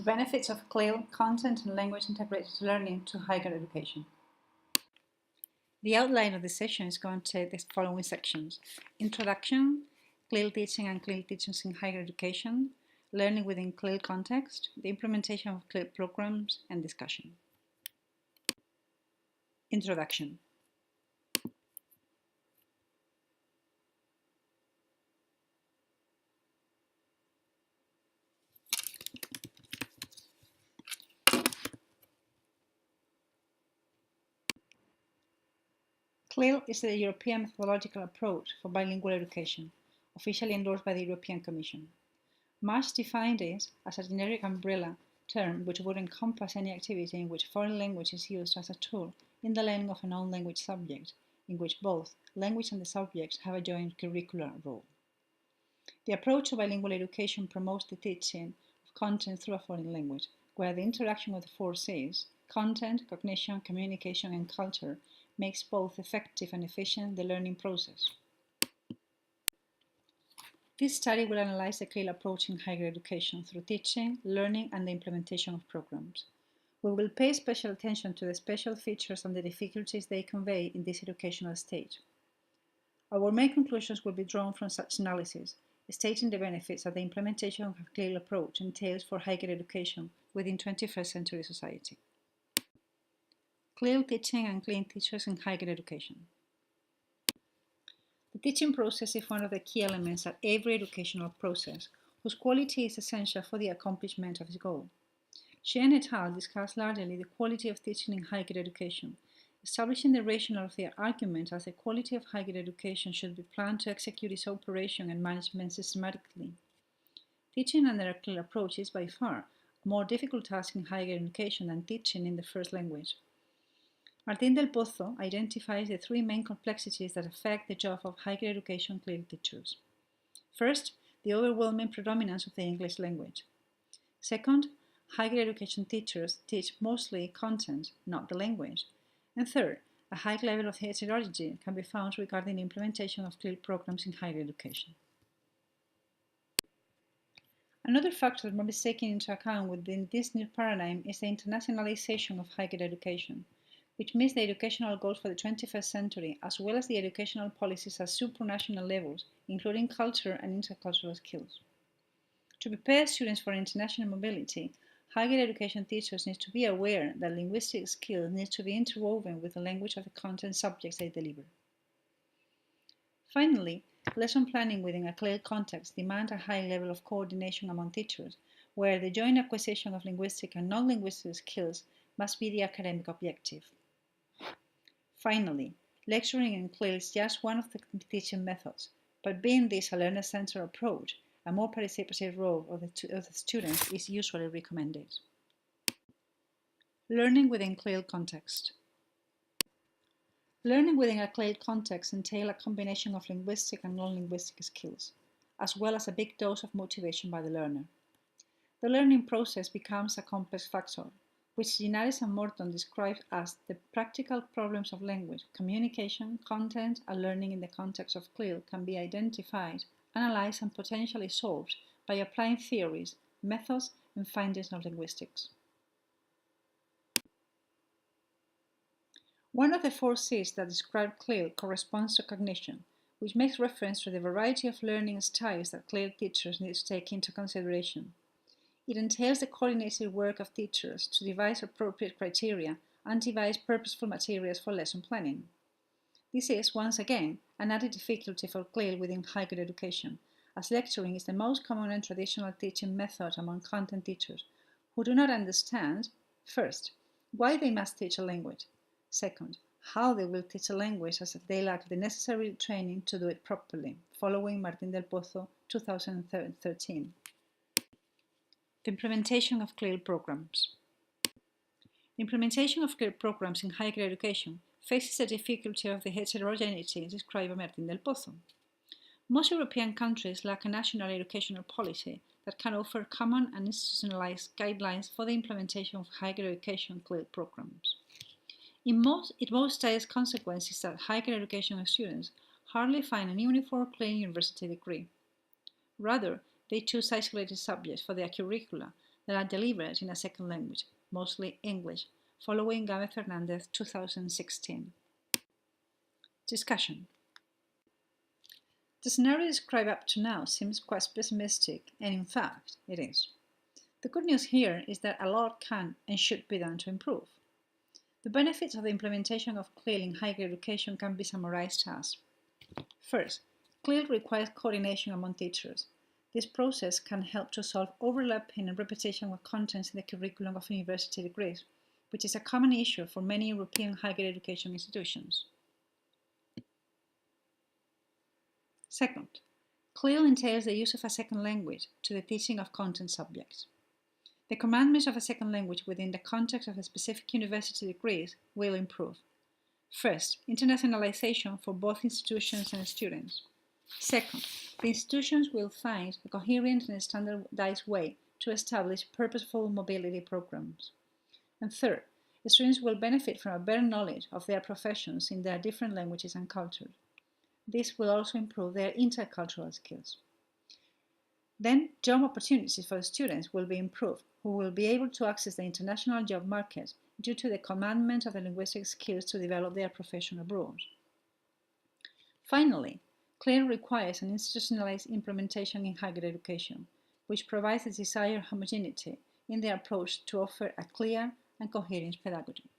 The benefits of CLIL, content and language integrated learning to higher education. The outline of the session is going to take the following sections: Introduction, CLIL teaching and CLIL teachings in higher education, learning within CLIL context, the implementation of CLIL programs, and discussion. Introduction. CLIL is the European methodological approach for bilingual education, officially endorsed by the European Commission. Marsh defined it as a generic umbrella term which would encompass any activity in which foreign language is used as a tool in the learning of a non-language subject, in which both language and the subject have a joint curricular role. The approach to bilingual education promotes the teaching of content through a foreign language, where the interaction of the four C's, content, cognition, communication, and culture, makes both effective and efficient the learning process. This study will analyze the CLIL approach in higher education through teaching, learning, and the implementation of programs. We will pay special attention to the special features and the difficulties they convey in this educational stage. Our main conclusions will be drawn from such analysis, stating the benefits that the implementation of a CLIL approach entails for higher education within 21st century society. CLIL teaching and CLIL teachers in higher education. The teaching process is one of the key elements of every educational process, whose quality is essential for the accomplishment of its goal. Shen et al. Discussed largely the quality of teaching in higher education, establishing the rationale of their argument as the quality of higher education should be planned to execute its operation and management systematically. Teaching under a CLIL approach is by far a more difficult task in higher education than teaching in the first language. Martín del Pozo identifies the three main complexities that affect the job of higher education CLIL teachers. First, the overwhelming predominance of the English language. Second, higher education teachers teach mostly content, not the language. And third, a high level of heterogeneity can be found regarding the implementation of CLIL programs in higher education. Another factor that must be taken into account within this new paradigm is the internationalization of higher education, which meets the educational goals for the 21st century, as well as the educational policies at supranational levels, including culture and intercultural skills. To prepare students for international mobility, higher education teachers need to be aware that linguistic skills need to be interwoven with the language of the content subjects they deliver. Finally, lesson planning within a CLIL context demands a high level of coordination among teachers, where the joint acquisition of linguistic and non-linguistic skills must be the academic objective. Finally, lecturing in CLIL is just one of the teaching methods, but being this a learner-centered approach, a more participative role of the students is usually recommended. Learning within CLIL context. Learning within a CLIL context entails a combination of linguistic and non-linguistic skills, as well as a big dose of motivation by the learner. The learning process becomes a complex factor, which Linares and Morton describe as the practical problems of language, communication, content, and learning in the context of CLIL can be identified, analyzed, and potentially solved by applying theories, methods, and findings of linguistics. One of the four C's that describe CLIL corresponds to cognition, which makes reference to the variety of learning styles that CLIL teachers need to take into consideration. It entails the coordinated work of teachers to devise appropriate criteria and devise purposeful materials for lesson planning. This is, once again, an added difficulty for CLIL within higher education, as lecturing is the most common and traditional teaching method among content teachers, who do not understand, first, why they must teach a language, second, how they will teach a language as if they lack the necessary training to do it properly, following Martín del Pozo, 2013. The implementation of CLIL programs. The implementation of CLIL programs in higher education faces the difficulty of the heterogeneity described by Martín del Pozo. Most European countries lack a national educational policy that can offer common and institutionalized guidelines for the implementation of higher education CLIL programs. It most direct consequence is that higher education students hardly find a uniform CLIL university degree. Rather, they choose isolated subjects for their curricula that are delivered in a second language, mostly English, following Gámez Fernández 2016. Discussion. The scenario described up to now seems quite pessimistic, and in fact, it is. The good news here is that a lot can and should be done to improve. The benefits of the implementation of CLIL in higher education can be summarized as: first, CLIL requires coordination among teachers. This process can help to solve overlapping and repetition of contents in the curriculum of university degrees, which is a common issue for many European higher education institutions. Second, CLIL entails the use of a second language to the teaching of content subjects. The commandments of a second language within the context of a specific university degrees will improve. First, internationalization for both institutions and students. Second, the institutions will find a coherent and standardized way to establish purposeful mobility programs. And third, the students will benefit from a better knowledge of their professions in their different languages and cultures. This will also improve their intercultural skills. Then, job opportunities for the students will be improved, who will be able to access the international job market due to the commandment of the linguistic skills to develop their profession abroad. Finally, CLIL requires an institutionalized implementation in higher education, which provides the desired homogeneity in the approach to offer a clear and coherent pedagogy.